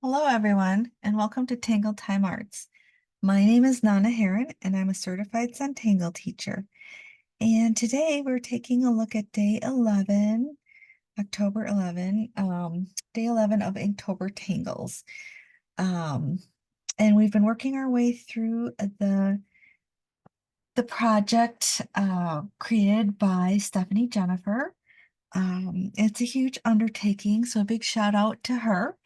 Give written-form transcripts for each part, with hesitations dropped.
Hello, everyone, and welcome to Tangle Time Arts. My name is Nana Heron, and I'm a certified Zentangle teacher. And today we're taking a look at day 11, October 11, day 11 of Inktober Tangles. Um, and we've been working our way through the project created by Stephanie Jennifer. It's a huge undertaking, so a big shout out to her.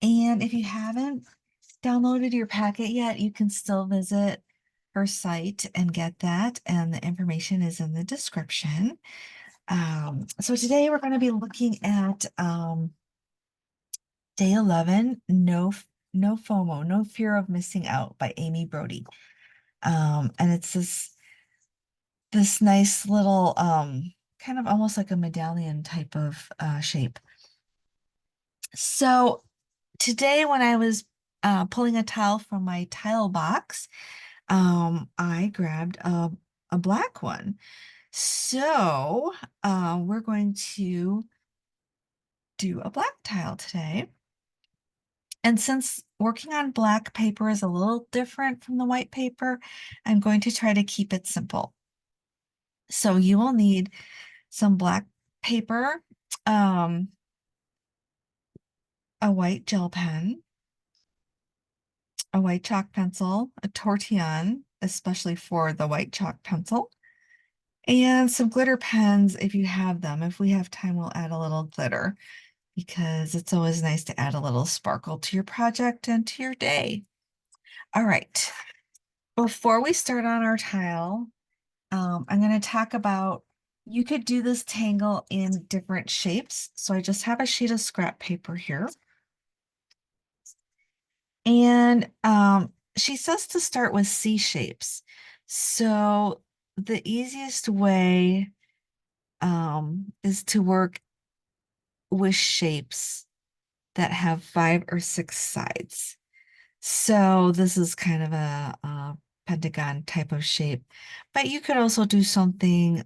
And if you haven't downloaded your packet yet, you can still visit her site and get that. And the information is in the description. So today we're going to be looking at day 11, No FOMO, No Fear of Missing Out by Amy Broady. And it's this nice little kind of almost like a medallion type of shape. So today when I was pulling a tile from my tile box, I grabbed a black one. So we're going to do a black tile today. And since working on black paper is a little different from the white paper, I'm going to try to keep it simple. So you will need some black paper, um, a white gel pen, a white chalk pencil, a tortillon, especially for the white chalk pencil, and some glitter pens if you have them. If we have time, we'll add a little glitter because it's always nice to add a little sparkle to your project and to your day. All right. Before we start on our tile, I'm going to talk about, you could do this tangle in different shapes. So I just have a sheet of scrap paper here. And she says to start with C shapes. So the easiest way is to work with shapes that have 5 or 6 sides. So this is kind of a pentagon type of shape, but you could also do something,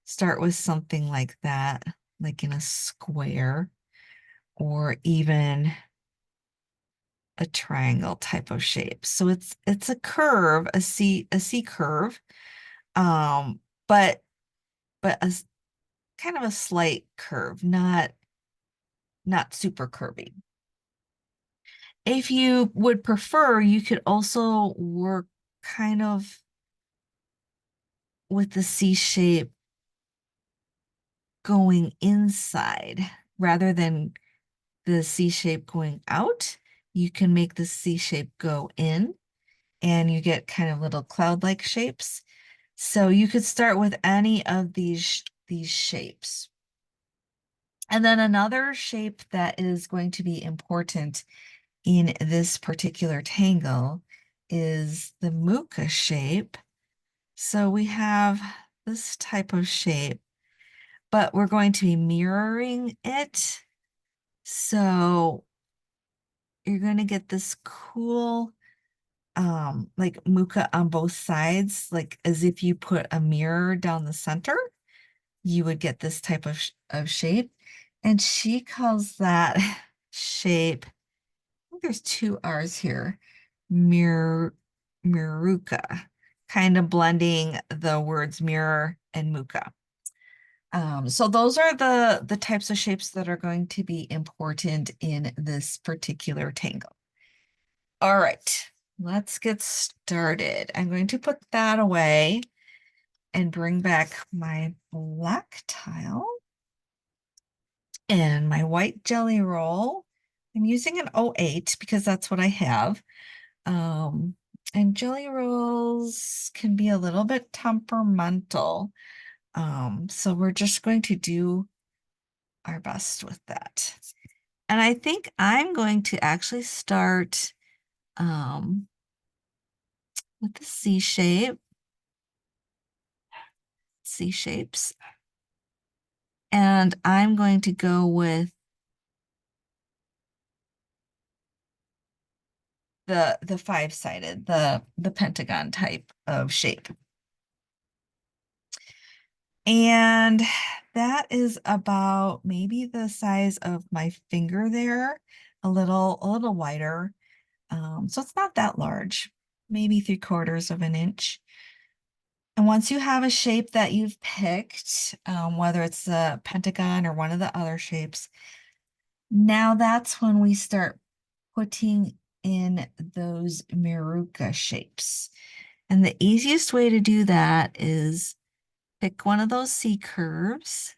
start with something like that, like in a square, or even a triangle type of shape. So it's a curve, a C curve, um, but kind of a slight curve, not super curvy. If you would prefer, you could also work kind of with the C shape going inside rather than the C shape going out. You can make the C shape go in and you get kind of little cloud-like shapes. So you could start with any of these shapes. And then another shape that is going to be important in this particular tangle is the mooka shape. So we have this type of shape, but we're going to be mirroring it. So you're going to get this cool, like mooka on both sides, like as if you put a mirror down the center, you would get this type of shape. And she calls that shape, I think there's 2 R's here, miruka, kind of blending the words mirror and muka. So those are the types of shapes that are going to be important in this particular tangle. All right, let's get started. I'm going to put that away and bring back my black tile and my white jelly roll. I'm using an 08 because that's what I have. And jelly rolls can be a little bit temperamental. So we're just going to do our best with that. And I think I'm going to actually start with the C shape, C shapes. And I'm going to go with the 5-sided, the pentagon type of shape. And that is about maybe the size of my finger there, a little wider. So it's not that large, maybe 3/4 of an inch. And once you have a shape that you've picked, whether it's a pentagon or one of the other shapes, now that's when we start putting in those Maruka shapes. And the easiest way to do that is pick one of those C curves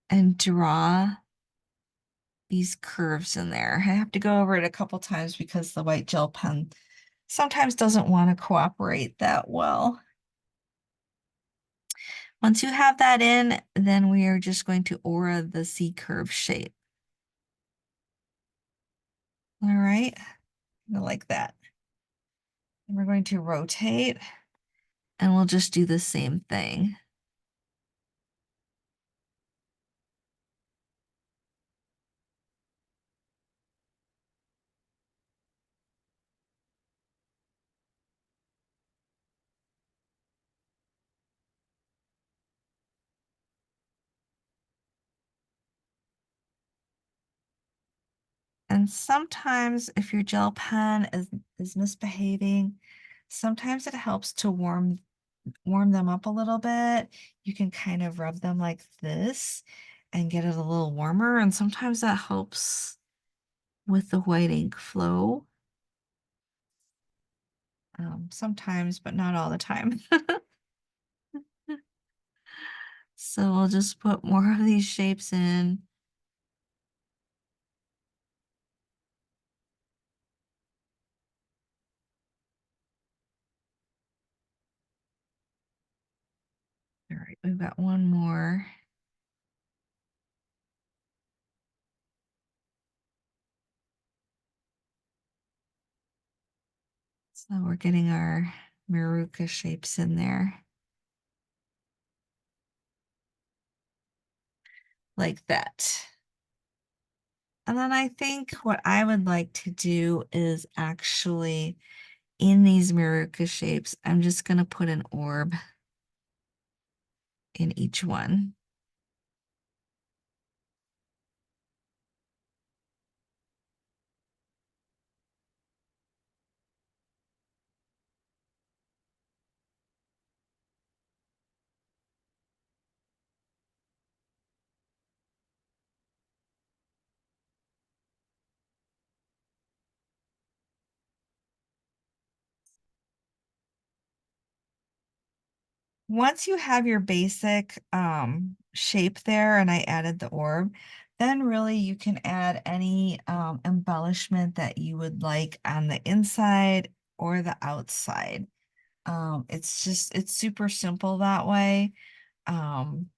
and draw these curves in there. I have to go over it a couple times because the white gel pen sometimes doesn't want to cooperate that well. Once you have that in, then we are just going to aura the C curve shape. All right, I like that. And we're going to rotate and we'll just do the same thing. And sometimes if your gel pen is misbehaving, sometimes it helps to warm them up a little bit. You can kind of rub them like this and get it a little warmer. And sometimes that helps with the white ink flow. Sometimes, but not all the time. So we'll just put more of these shapes in. All right, we've got one more. So we're getting our Maruka shapes in there. Like that. And then I think what I would like to do is actually in these Maruka shapes, I'm just going to put an orb in each one. Once you have your basic shape there, and I added the orb, then really you can add any embellishment that you would like on the inside or the outside. It's super simple that way. Um,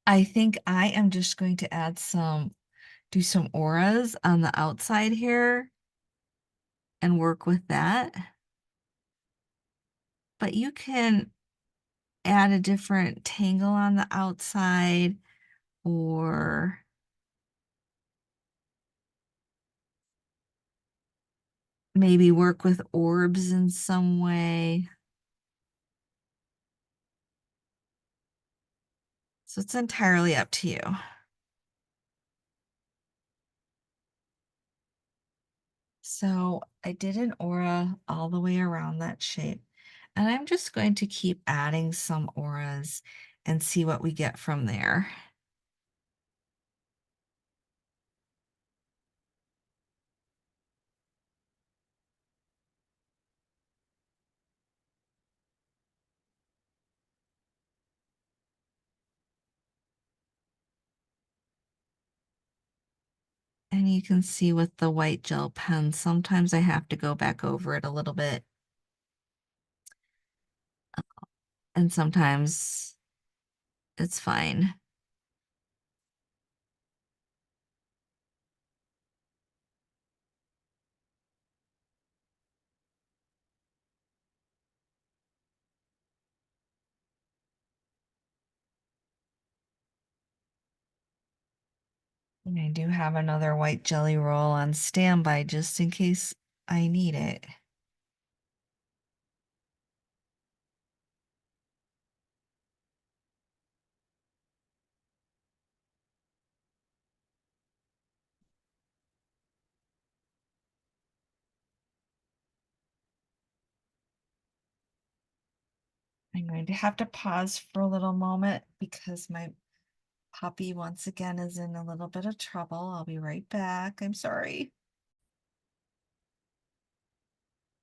I think I am just going to do some auras on the outside here and work with that. But you can add a different tangle on the outside or maybe work with orbs in some way. So it's entirely up to you. So I did an aura all the way around that shape. And I'm just going to keep adding some auras and see what we get from there. And you can see with the white gel pen, sometimes I have to go back over it a little bit. And sometimes it's fine. And I do have another white jelly roll on standby just in case I need it. I'm going to have to pause for a little moment because my puppy once again is in a little bit of trouble. I'll be right back. I'm sorry.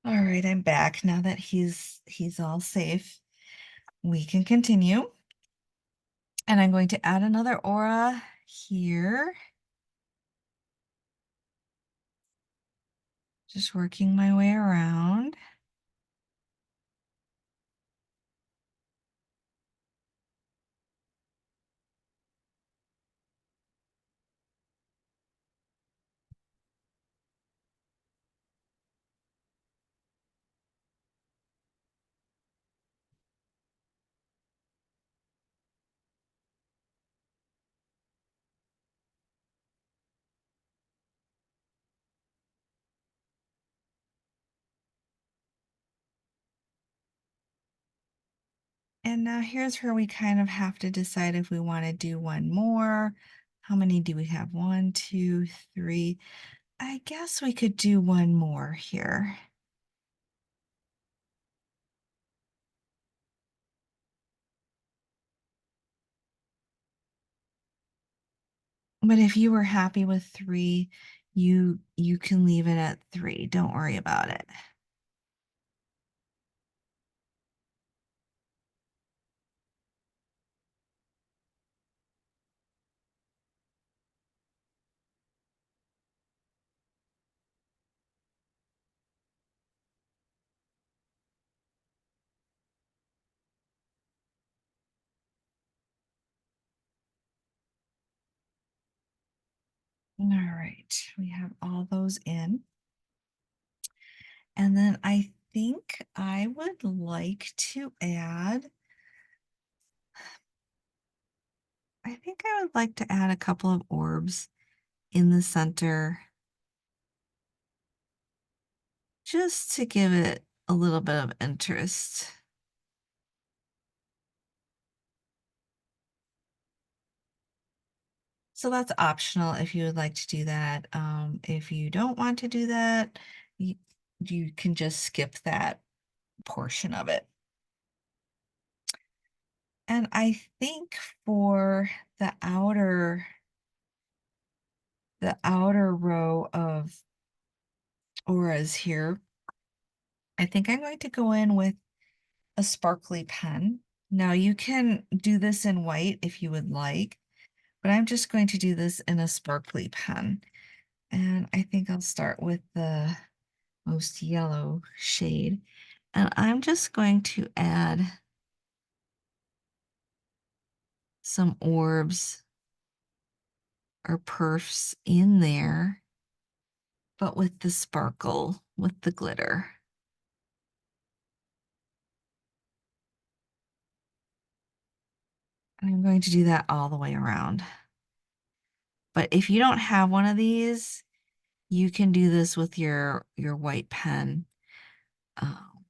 All right, I'm back now that he's all safe. We can continue. And I'm going to add another aura here. Just working my way around. And now here's where we kind of have to decide if we want to do one more. How many do we have? 1, 2, 3. I guess we could do one more here. But if you were happy with 3, you can leave it at 3. Don't worry about it. All right, we have all those in. And then I think I would like to add, a couple of orbs in the center just to give it a little bit of interest. So that's optional if you would like to do that. If you don't want to do that, you can just skip that portion of it. And I think for the outer row of auras here, I think I'm going to go in with a sparkly pen. Now you can do this in white if you would like, but I'm just going to do this in a sparkly pen. And I think I'll start with the most yellow shade. And I'm just going to add some orbs or perfs in there, but with the sparkle, with the glitter. And I'm going to do that all the way around. But if you don't have one of these, you can do this with your white pen. Um,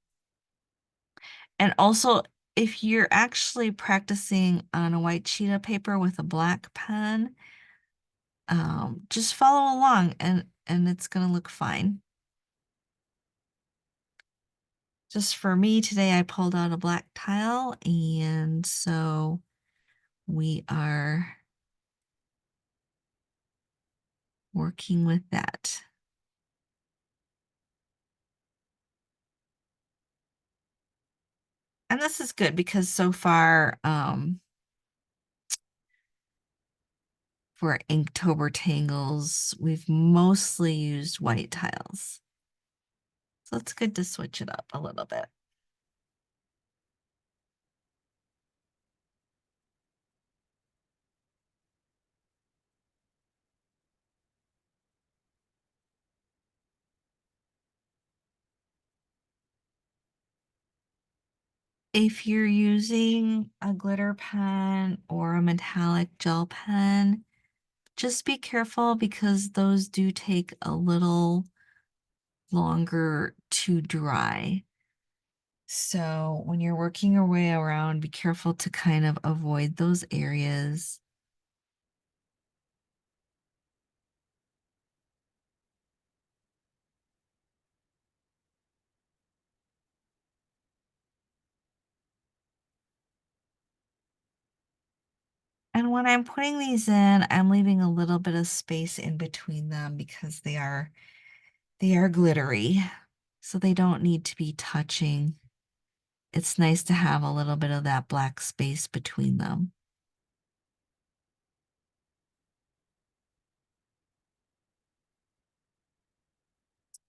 and also, if you're actually practicing on a white sheet of paper with a black pen, just follow along and it's gonna look fine. Just for me today, I pulled out a black tile, and so we are working with that. And this is good because so far, for Inktober Tangles, we've mostly used white tiles. So it's good to switch it up a little bit. If you're using a glitter pen or a metallic gel pen, Just be careful because those do take a little longer to dry. So when you're working your way around, be careful to kind of avoid those areas. And when I'm putting these in, I'm leaving a little bit of space in between them because they are glittery. So they don't need to be touching. It's nice to have a little bit of that black space between them.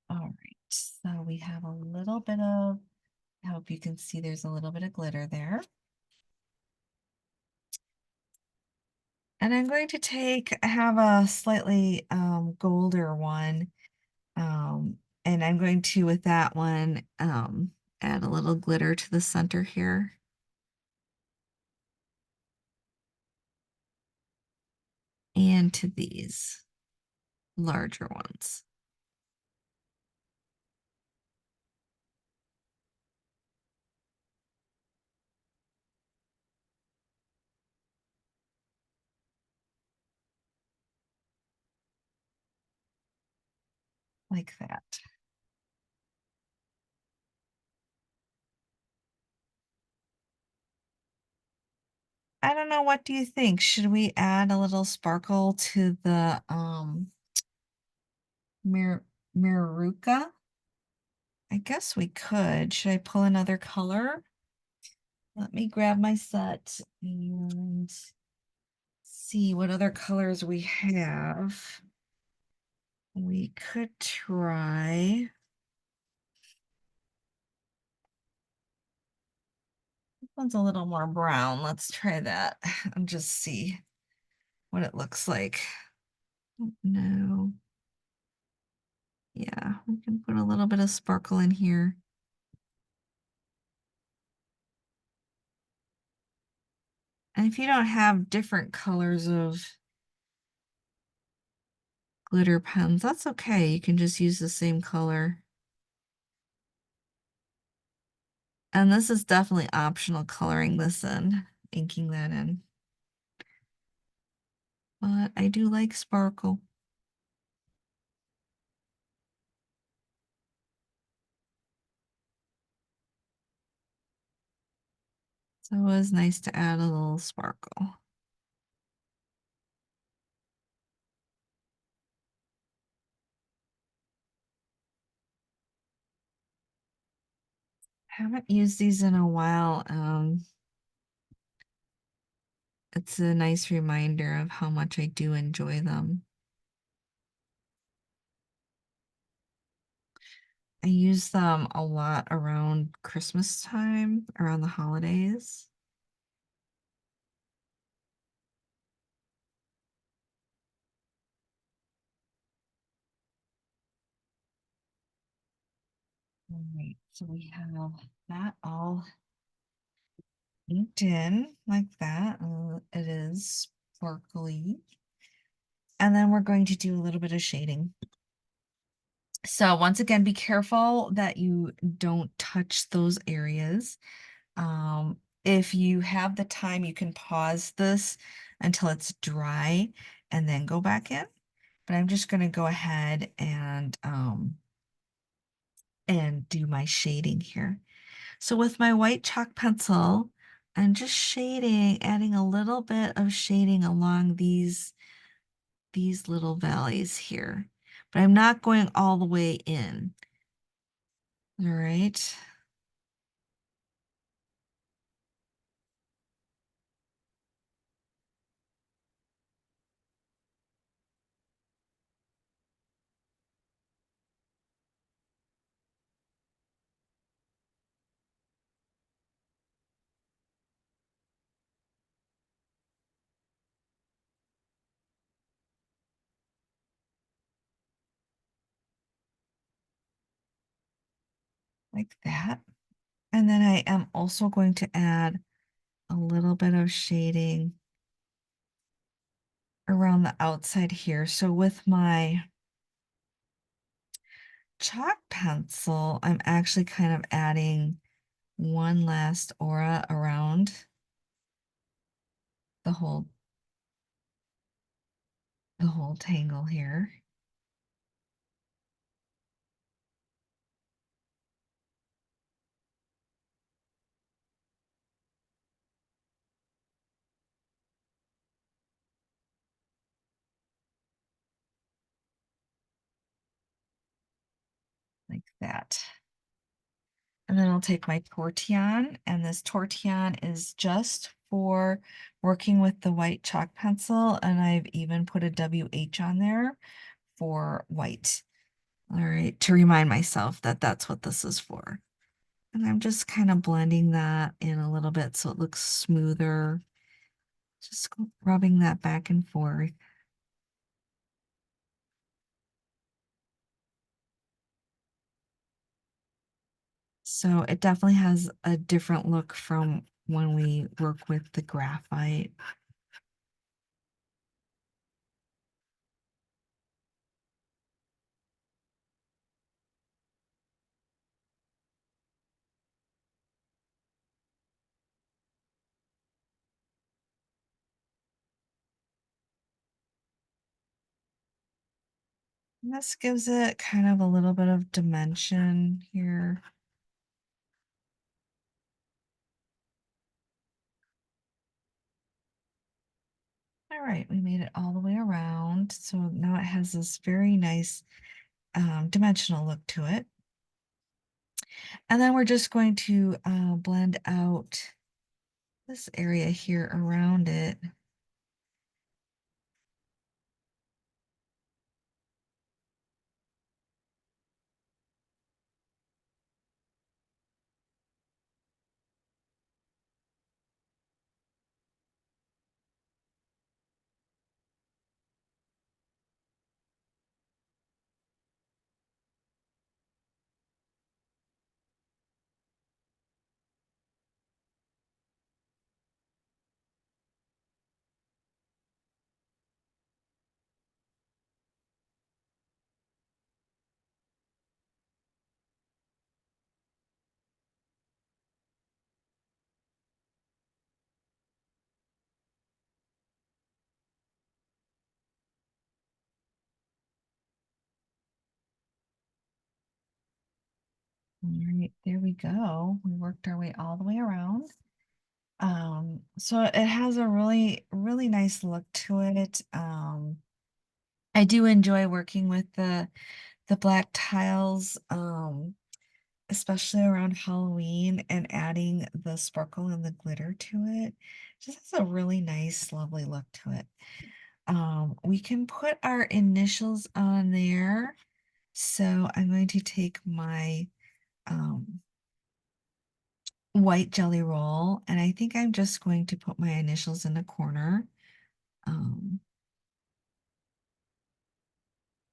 All right, so we have a little bit of, I hope you can see there's a little bit of glitter there. And I'm going to I have a slightly golder one. And I'm going to, with that one, add a little glitter to the center here. And to these larger ones. Like that. I don't know, what do you think? Should we add a little sparkle to the mir Miruka? I guess we could. Should I pull another color? Let me grab my set and see what other colors we have. We could try. This one's a little more brown. Let's try that and just see what it looks like. No. Yeah, we can put a little bit of sparkle in here. And if you don't have different colors of glitter pens, that's okay. You can just use the same color. And this is definitely optional, coloring this in, inking that in. But I do like sparkle. So it was nice to add a little sparkle. I haven't used these in a while. It's a nice reminder of how much I do enjoy them. I use them a lot around Christmas time, around the holidays. All right, so we have that all inked in like that. It is sparkly. And then we're going to do a little bit of shading. So once again, be careful that you don't touch those areas. If you have the time, you can pause this until it's dry and then go back in. But I'm just going to go ahead and do my shading here. So with my white chalk pencil, I'm just shading, adding a little bit of shading along these little valleys here. But I'm not going all the way in. All right. Like that. And then I am also going to add a little bit of shading around the outside here. So with my chalk pencil, I'm actually kind of adding one last aura around the whole tangle here. Like that. And then I'll take my tortillon, and this tortillon is just for working with the white chalk pencil, and I've even put a WH on there for white. All right, to remind myself that that's what this is for. And I'm just kind of blending that in a little bit so it looks smoother. Just rubbing that back and forth. So it definitely has a different look from when we work with the graphite. And this gives it kind of a little bit of dimension here. All right, we made it all the way around. So now it has this very nice dimensional look to it. And then we're just going to blend out this area here around it. All right, there we go. We worked our way all the way around. So it has a really nice look to it. I do enjoy working with the black tiles, especially around Halloween, and adding the sparkle and the glitter to it. Just has a really nice, lovely look to it. We can put our initials on there. So I'm going to take my white jelly roll, and I think I'm just going to put my initials in the corner, um,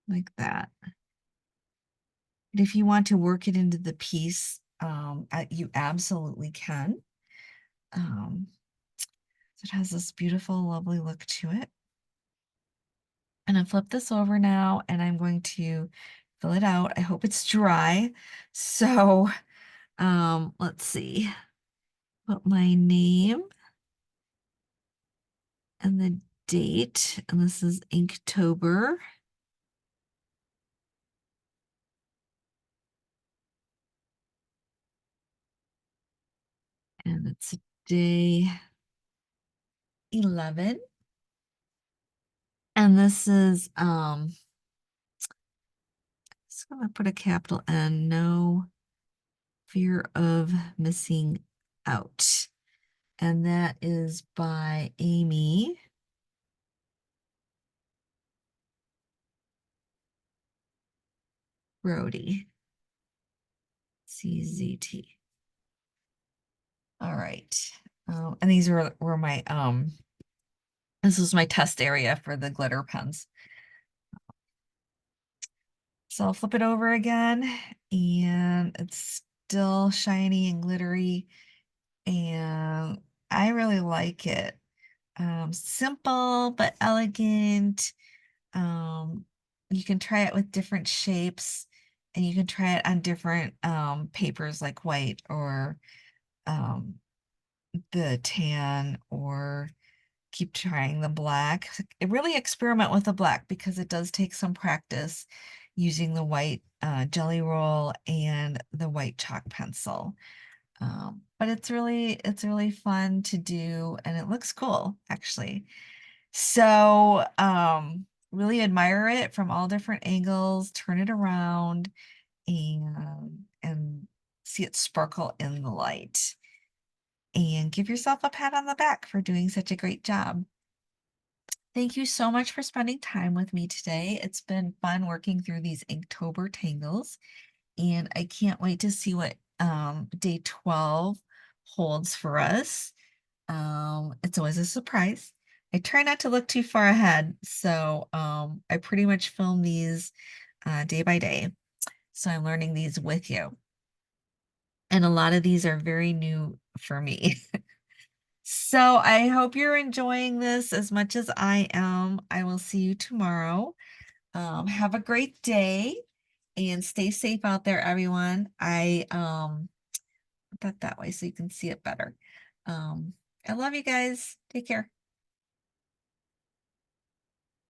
like that. And if you want to work it into the piece, you absolutely can. So it has this beautiful, lovely look to it. And I flip this over now, and I'm going to fill it out. I hope it's dry. So, let's see. Put my name and the date, and this is Inktober. And it's day 11. And this is just gonna put a capital N, no fear of missing out. And that is by Amy Broady, CZT. All right. And these were my this was my test area for the glitter pens. So I'll flip it over again, and it's still shiny and glittery, and I really like it. Simple but elegant. Um, you can try it with different shapes, and you can try it on different papers like white or um, the tan, or keep trying the black. Really experiment with the black because it does take some practice using the white jelly roll and the white chalk pencil. But it's really fun to do, and it looks cool actually. So really admire it from all different angles, turn it around and see it sparkle in the light. And give yourself a pat on the back for doing such a great job. Thank you so much for spending time with me today. It's been fun working through these Inktober Tangles, and I can't wait to see what day 12 holds for us. It's always a surprise. I try not to look too far ahead, so I pretty much film these day by day. So I'm learning these with you. And a lot of these are very new for me. So I hope you're enjoying this as much as I am. I will see you tomorrow. Have a great day and stay safe out there, everyone. I put that way so you can see it better. I love you guys. Take care.